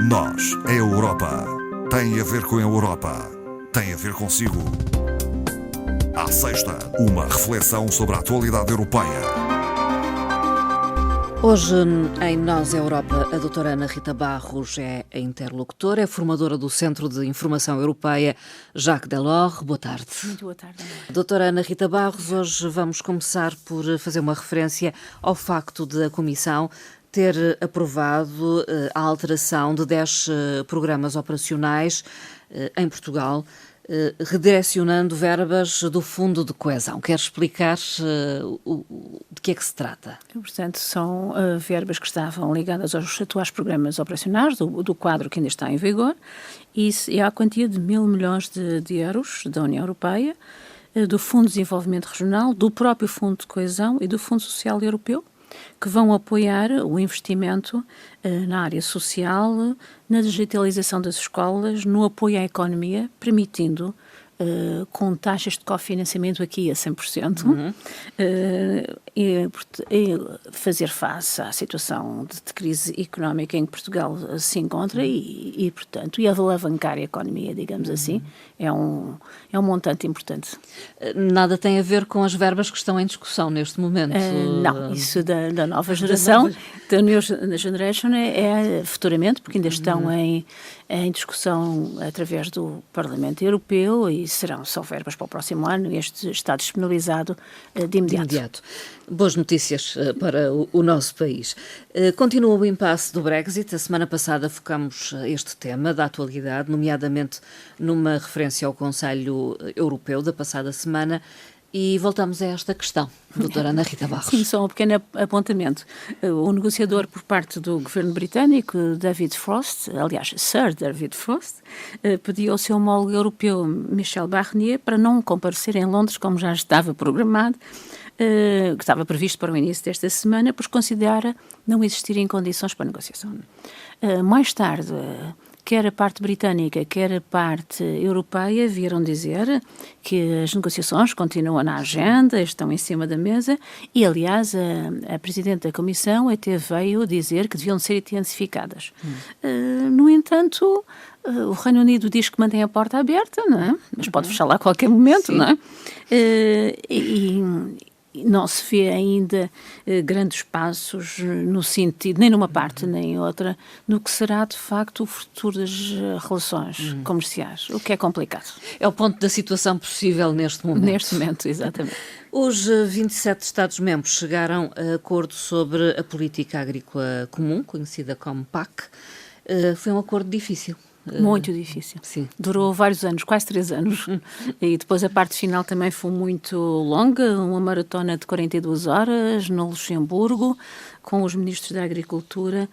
Nós, a Europa, tem a ver com a Europa, tem a ver consigo. À sexta, uma reflexão sobre a atualidade europeia. Hoje, em Nós, a Europa, a doutora Ana Rita Barros é a interlocutora, é formadora do Centro de Informação Europeia Jacques Delors. Boa tarde. Muito boa tarde. Doutora Ana Rita Barros, hoje vamos começar por fazer uma referência ao facto de a Comissão ter aprovado a alteração de 10 programas operacionais em Portugal, redirecionando verbas do Fundo de Coesão. Quer explicar de que é que se trata? Portanto, são verbas que estavam ligadas aos atuais programas operacionais do quadro que ainda está em vigor e há a quantia de 1.000 milhões de euros da União Europeia, do Fundo de Desenvolvimento Regional, do próprio Fundo de Coesão e do Fundo Social Europeu, que vão apoiar o investimento na área social, na digitalização das escolas, no apoio à economia, permitindo, com taxas de cofinanciamento aqui a 100%, fazer face à situação de crise económica em que Portugal se encontra e portanto, alavancar a economia, digamos assim, é um montante importante. Nada tem a ver com as verbas que estão em discussão neste momento? Não, isso da nova geração, da New Generation é futuramente, porque ainda estão em discussão através do Parlamento Europeu e são verbas para o próximo ano e este está disponibilizado de imediato. Boas notícias para o nosso país. Continua o impasse do Brexit. A semana passada focamos este tema da atualidade, nomeadamente numa referência ao Conselho Europeu da passada semana. E voltamos a esta questão, doutora Ana Rita Barros. Sim, só um pequeno apontamento. O negociador por parte do governo britânico, David Frost, aliás, Sir David Frost, pediu ao seu homólogo europeu, Michel Barnier, para não comparecer em Londres, como já estava programado, que estava previsto para o início desta semana, pois considera não existirem condições para a negociação. Mais tarde, quer a parte britânica, quer a parte europeia vieram dizer que as negociações continuam na agenda, estão em cima da mesa e, aliás, a Presidente da Comissão até veio dizer que deviam ser intensificadas. No entanto, o Reino Unido diz que mantém a porta aberta, não é? Mas pode fechar lá a qualquer momento, não é? E não se vê ainda grandes passos no sentido, nem numa parte nem outra, no que será de facto o futuro das relações comerciais, o que é complicado. É o ponto da situação possível neste momento. Neste momento, exatamente. Os 27 Estados-membros chegaram a acordo sobre a política agrícola comum, conhecida como PAC. Foi um acordo difícil. Muito difícil. Sim. Durou vários anos, quase 3 anos. E depois a parte final também foi muito longa, uma maratona de 42 horas no Luxemburgo, com os ministros da Agricultura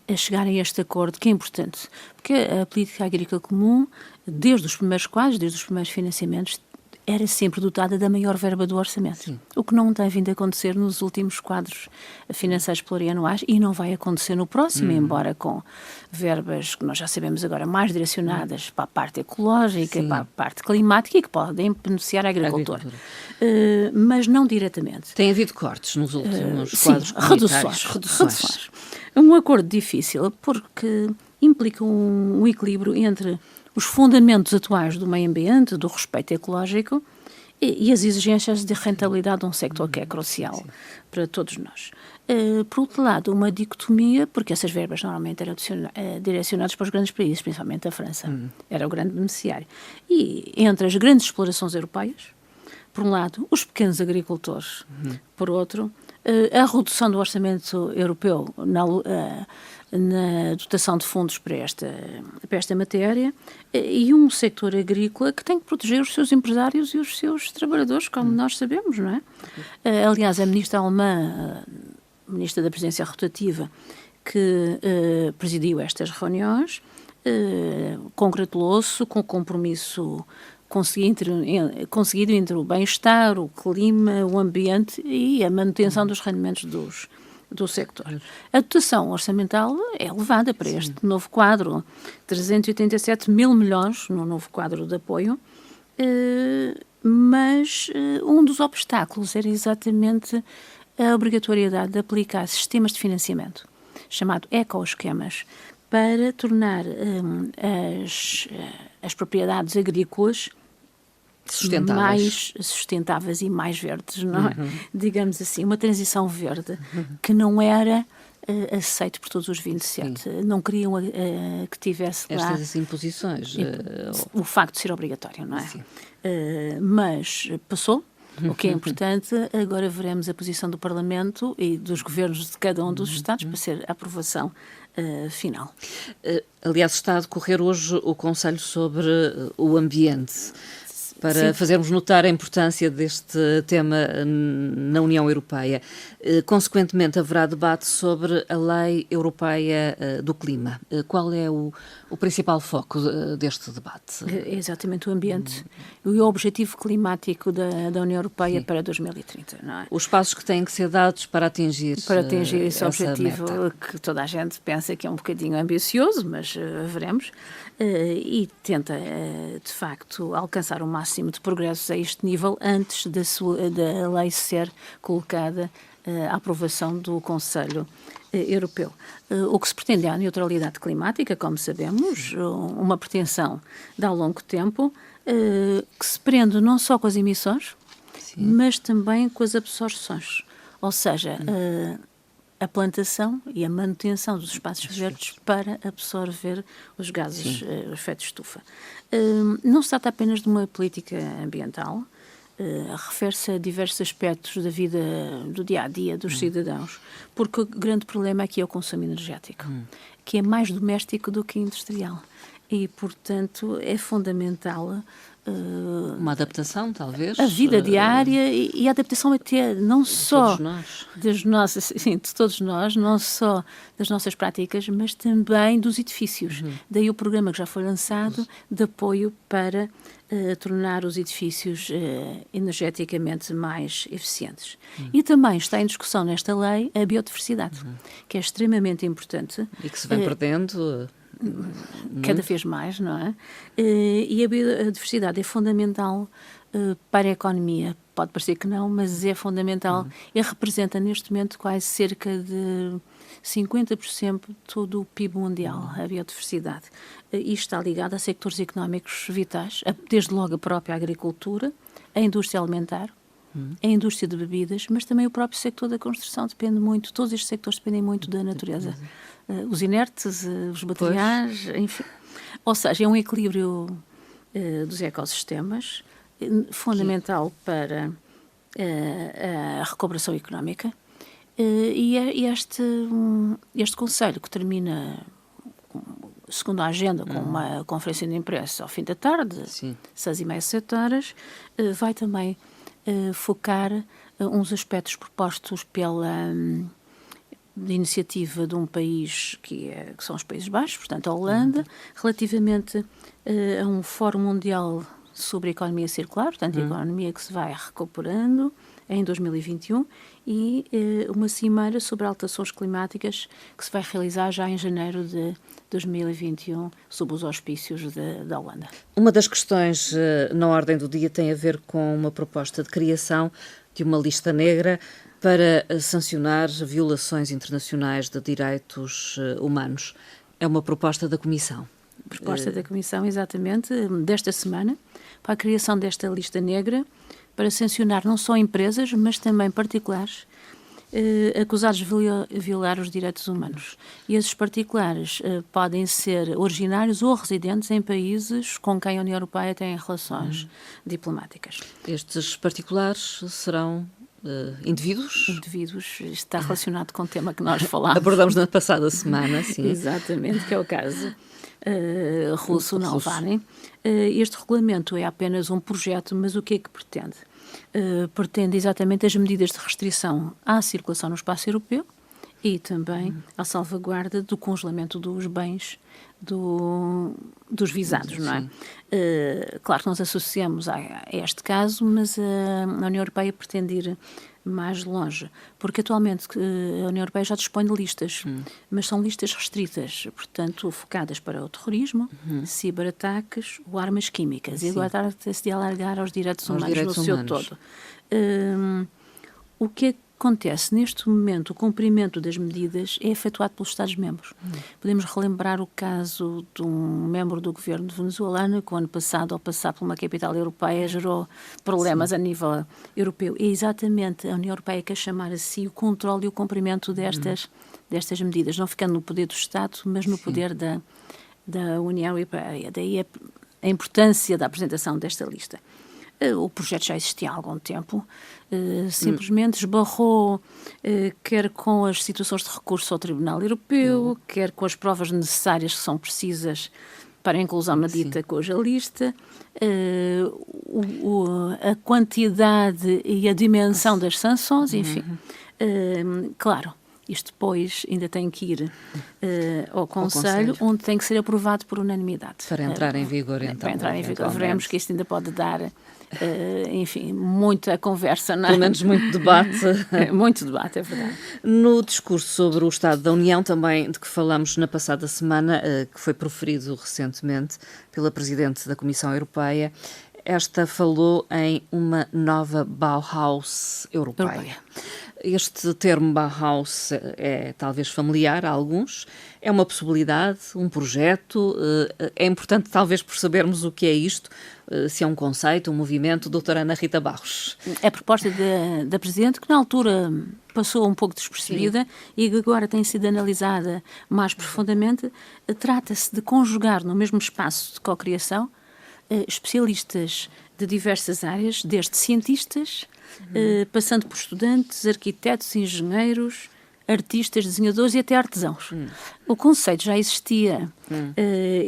a chegarem a este acordo, que é importante. Porque a política agrícola comum, desde os primeiros quadros, desde os primeiros financiamentos, era sempre dotada da maior verba do orçamento. Sim. O que não tem vindo a acontecer nos últimos quadros financeiros plurianuais e não vai acontecer no próximo, embora com verbas que nós já sabemos agora mais direcionadas para a parte ecológica, para a parte climática e que podem beneficiar a agricultura. Mas não diretamente. Tem havido cortes nos últimos quadros comunitários. Reduções. É um acordo difícil porque implica um equilíbrio entre os fundamentos atuais do meio ambiente, do respeito ecológico e as exigências de rentabilidade de um sector que é crucial para todos nós. Por outro lado, uma dicotomia, porque essas verbas normalmente eram direcionadas para os grandes países, principalmente a França, era o grande beneficiário. E entre as grandes explorações europeias, por um lado, os pequenos agricultores, por outro, a redução do orçamento europeu na dotação de fundos para esta matéria e um sector agrícola que tem que proteger os seus empresários e os seus trabalhadores, como nós sabemos, não é? Aliás, a ministra alemã, ministra da Presidência Rotativa, que presidiu estas reuniões, congratulou-se com o compromisso conseguido entre o bem-estar, o clima, o ambiente e a manutenção dos rendimentos do sector. A dotação orçamental é elevada para este novo quadro, 387 mil milhões no novo quadro de apoio, mas um dos obstáculos era exatamente a obrigatoriedade de aplicar sistemas de financiamento, chamado ecoesquemas, para tornar as propriedades agrícolas mais sustentáveis e mais verdes, não é? Digamos assim, uma transição verde que não era aceito por todos os 27. Sim. Não queriam que tivesse lá estas imposições. O facto de ser obrigatório, não é? Mas passou. O que é importante, agora veremos a posição do Parlamento e dos governos de cada um dos Estados para ser a aprovação final. Aliás, está a decorrer hoje o Conselho sobre o Ambiente, para fazermos notar a importância deste tema na União Europeia. Consequentemente, haverá debate sobre a Lei Europeia do Clima. Qual é o principal foco deste debate? É exatamente o ambiente e o objetivo climático da União Europeia para 2030, não é? Os passos que têm que ser dados para atingir esse objetivo, meta. Que toda a gente pensa que é um bocadinho ambicioso, mas veremos, e tenta, de facto, alcançar o máximo de progressos a este nível antes da lei ser colocada à aprovação do Conselho Europeu. O que se pretende é a neutralidade climática, como sabemos, uma pretensão de há longo tempo, que se prende não só com as emissões, mas também com as absorções. Ou seja, a plantação e a manutenção dos espaços verdes para absorver os gases, o efeito de estufa. Não se trata apenas de uma política ambiental, refere-se a diversos aspectos da vida do dia-a-dia dos cidadãos, porque o grande problema aqui é o consumo energético, que é mais doméstico do que industrial. E, portanto, é fundamental uma adaptação, talvez? A vida diária e a adaptação até não só de todos nós, não só das nossas práticas, mas também dos edifícios. Daí o programa que já foi lançado de apoio para tornar os edifícios energeticamente mais eficientes. E também está em discussão nesta lei a biodiversidade, que é extremamente importante. E que se vai perdendo... Cada vez mais, não é? E a biodiversidade é fundamental para a economia. Pode parecer que não, mas é fundamental. E representa neste momento quase cerca de 50% de todo o PIB mundial, a biodiversidade. E está ligado a sectores económicos vitais, desde logo a própria agricultura, a indústria alimentar, a indústria de bebidas, mas também o próprio sector da construção depende muito, todos estes sectores dependem muito da natureza. Os inertes, os materiais, enfim. Ou seja, é um equilíbrio dos ecossistemas, fundamental para a recuperação económica. E este Conselho, que termina, segundo a agenda, com uma conferência de imprensa ao fim da tarde, 6h30, 7h, vai também focar uns aspectos propostos pela iniciativa de um país que são os Países Baixos, portanto a Holanda, relativamente a um Fórum Mundial sobre a Economia Circular, portanto a economia que se vai recuperando em 2021, e uma cimeira sobre alterações climáticas que se vai realizar já em janeiro de 2021, sob os auspícios da Holanda. Uma das questões na ordem do dia tem a ver com uma proposta de criação de uma lista negra para sancionar violações internacionais de direitos humanos. É uma proposta da Comissão. Proposta da Comissão, exatamente, desta semana, para a criação desta lista negra, para sancionar não só empresas, mas também particulares, acusados de violar os direitos humanos. E esses particulares podem ser originários ou residentes em países com quem a União Europeia tem relações diplomáticas. Estes particulares serão indivíduos? Indivíduos, está relacionado com o tema que nós falámos. Abordamos na passada semana, sim. Exatamente, que é o caso russo Navalny. Este regulamento é apenas um projeto, mas o que é que pretende? Pretende exatamente as medidas de restrição à circulação no espaço europeu e também à salvaguarda do congelamento dos bens dos visados, não é? Claro que nós associamos a este caso, mas a União Europeia pretende ir mais longe, porque atualmente a União Europeia já dispõe de listas, mas são listas restritas, portanto, focadas para o terrorismo, ciberataques ou armas químicas, e agora está-se de alargar aos direitos humanos no seu todo. acontece? Neste momento, o cumprimento das medidas é efetuado pelos Estados-membros. Podemos relembrar o caso de um membro do governo venezuelano que o ano passado, ao passar por uma capital europeia, gerou problemas a nível europeu. É exatamente a União Europeia que quer chamar a si o controle e o cumprimento destas medidas, não ficando no poder do Estado, mas no poder da União Europeia. Daí a importância da apresentação desta lista. O projeto já existia há algum tempo, simplesmente esbarrou, quer com as situações de recurso ao Tribunal Europeu, quer com as provas necessárias que são precisas para a inclusão na dita coja lista, a quantidade e a dimensão das sanções, enfim. Claro, isto depois ainda tem que ir ao Conselho, onde tem que ser aprovado por unanimidade. Para entrar em vigor, então. Para entrar em vigor. Veremos que isto ainda pode dar, enfim, muita conversa. Não é? Pelo menos muito debate. Muito debate, é verdade. No discurso sobre o Estado da União, também de que falamos na passada semana, que foi proferido recentemente pela Presidente da Comissão Europeia, esta falou em uma nova Bauhaus europeia. Este termo Bauhaus é talvez familiar a alguns, é uma possibilidade, um projeto, é importante talvez percebermos o que é isto, se é um conceito, um movimento. Doutora Ana Rita Barros. É a proposta da Presidente, que na altura passou um pouco despercebida e que agora tem sido analisada mais profundamente. Trata-se de conjugar no mesmo espaço de cocriação especialistas de diversas áreas, desde cientistas, passando por estudantes, arquitetos, engenheiros, artistas, desenhadores e até artesãos. O conceito já existia,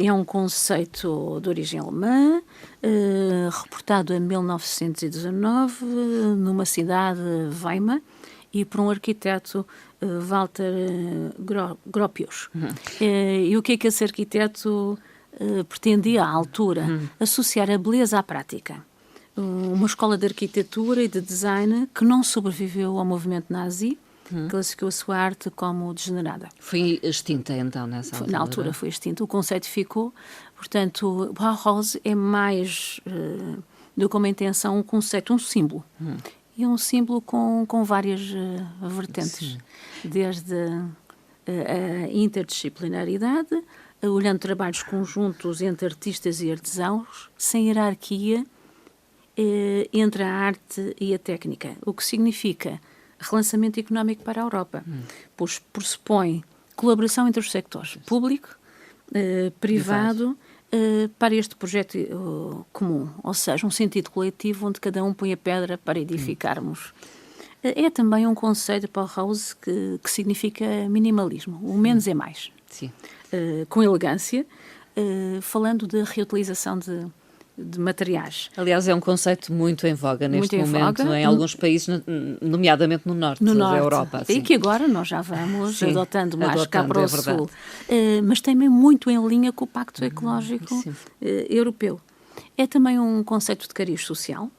é um conceito de origem alemã, reportado em 1919, numa cidade, Weimar, e por um arquiteto, Walter Gropius. E o que é que esse arquiteto pretendia à altura? Associar a beleza à prática. Uma escola de arquitetura e de design que não sobreviveu ao movimento nazi, classificou a sua arte como degenerada. Foi extinta então nessa altura? Na altura foi extinta, o conceito ficou. Portanto, Bauhaus é mais do que uma intenção, um conceito, um símbolo. E um símbolo com várias vertentes. Desde a interdisciplinaridade, olhando trabalhos conjuntos entre artistas e artesãos, sem hierarquia entre a arte e a técnica, o que significa relançamento económico para a Europa, pois pressupõe colaboração entre os sectores público, privado, para este projeto comum, ou seja, um sentido coletivo onde cada um põe a pedra para edificarmos. É também um conceito de Bauhaus que significa minimalismo, o menos é mais. Sim. Com elegância, falando de reutilização de materiais. Aliás, é um conceito muito em voga neste momento, em alguns países, nomeadamente no norte da Europa. E que agora nós já vamos adotando mais cá para o sul. Mas também muito em linha com o Pacto Ecológico Europeu. É também um conceito de cariz social,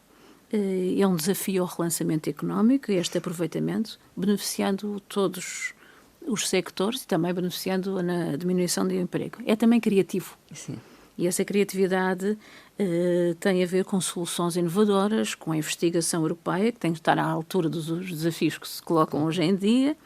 é um desafio ao relançamento económico, este aproveitamento, beneficiando todos os sectores e também beneficiando na diminuição do emprego. É também criativo. Sim. E essa criatividade tem a ver com soluções inovadoras, com a investigação europeia, que tem que estar à altura dos desafios que se colocam hoje em dia.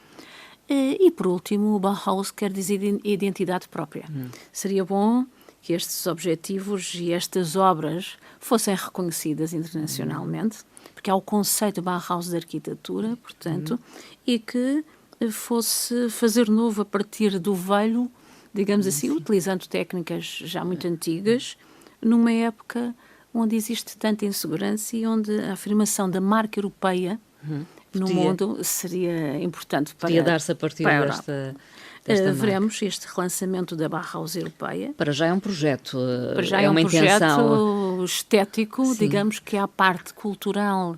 E, por último, o Bauhaus quer dizer identidade própria. Seria bom que estes objetivos e estas obras fossem reconhecidas internacionalmente, porque há o conceito Bauhaus de arquitetura, portanto, e que fosse fazer novo a partir do velho, digamos assim, utilizando técnicas já muito antigas, numa época onde existe tanta insegurança e onde a afirmação da marca europeia no mundo seria importante para podia dar-se a partir desta veremos este relançamento da Bauhaus europeia. Para já é um projeto, para já é uma projeto estético, digamos que é a parte cultural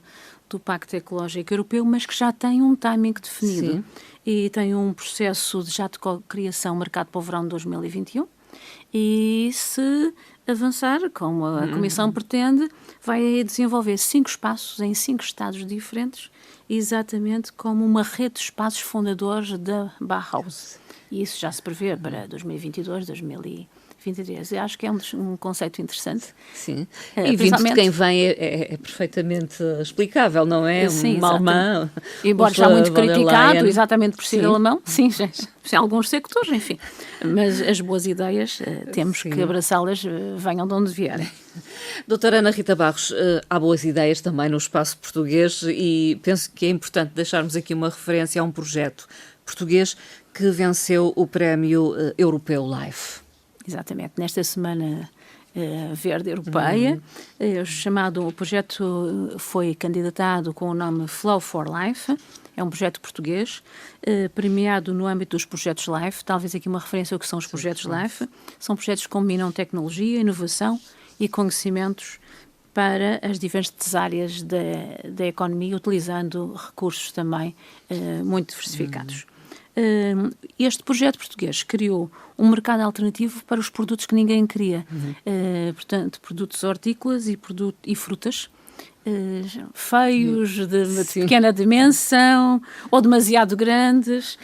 do Pacto Ecológico Europeu, mas que já tem um timing definido. Sim. E tem um processo de criação marcado para o verão de 2021 e se avançar, como a Comissão pretende, vai desenvolver 5 espaços em 5 estados diferentes, exatamente como uma rede de espaços fundadores da Bauhaus. E isso já se prevê para 2022, 2023. 23. Eu acho que é um conceito interessante. Sim. E vindo de quem vem é perfeitamente explicável, não é? Sim, um alemão. Embora já muito criticado, exatamente por ser alemão. Sim, em alguns sectores, enfim. Mas as boas ideias, temos que abraçá-las, venham de onde vierem. Doutora Ana Rita Barros, há boas ideias também no espaço português e penso que é importante deixarmos aqui uma referência a um projeto português que venceu o Prémio Europeu LIFE. Exatamente. Nesta Semana Verde Europeia, o projeto foi candidatado com o nome Flow for Life. É um projeto português, premiado no âmbito dos projetos LIFE. Talvez aqui uma referência ao que são os projetos LIFE. São projetos que combinam tecnologia, inovação e conhecimentos para as diversas áreas da economia, utilizando recursos também muito diversificados. Este projeto português criou um mercado alternativo para os produtos que ninguém queria. Portanto, produtos hortícolas e frutas, feios, de pequena dimensão ou demasiado grandes,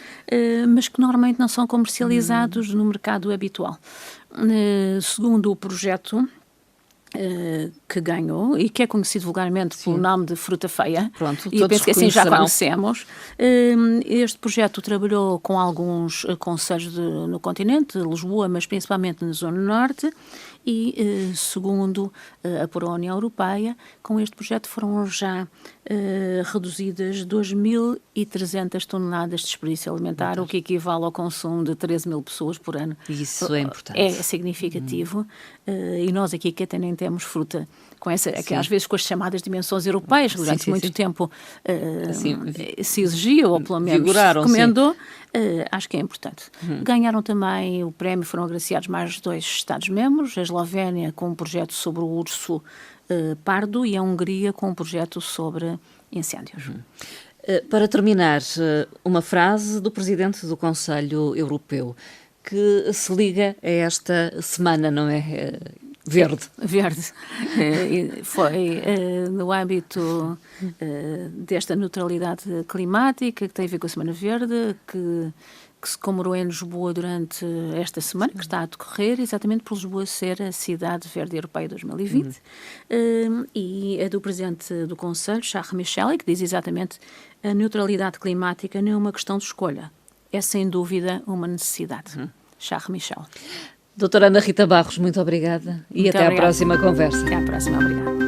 mas que normalmente não são comercializados no mercado habitual. Segundo o projeto que ganhou e que é conhecido vulgarmente pelo nome de fruta feia. Pronto, e penso que assim já conhecemos. Este projeto trabalhou com alguns concelhos no continente, Lisboa, mas principalmente na Zona Norte, e segundo a União Europeia, com este projeto foram já reduzidas 2.300 toneladas de desperdício alimentar, o que equivale ao consumo de 13.000 pessoas por ano. Isso é importante. É significativo. E nós aqui que até nem temos fruta com essa, que às vezes com as chamadas dimensões europeias, que durante muito tempo se exigia, ou pelo menos se recomendou, acho que é importante. Ganharam também o prémio, foram agraciados mais 2 Estados-membros, a Eslovénia com um projeto sobre o urso pardo e a Hungria com um projeto sobre incêndios. Para terminar, uma frase do Presidente do Conselho Europeu que se liga a esta semana, não é? Verde. Verde. Foi no âmbito desta neutralidade climática, que tem a ver com a Semana Verde, que se comemorou em Lisboa durante esta semana, que está a decorrer, exatamente por Lisboa ser a Cidade Verde Europeia 2020. E é do Presidente do Conselho, Charles Michel, que diz exatamente: a neutralidade climática não é uma questão de escolha, é sem dúvida uma necessidade. Charles Michel. Doutora Ana Rita Barros, muito obrigada e até à próxima conversa. Até à próxima, obrigada.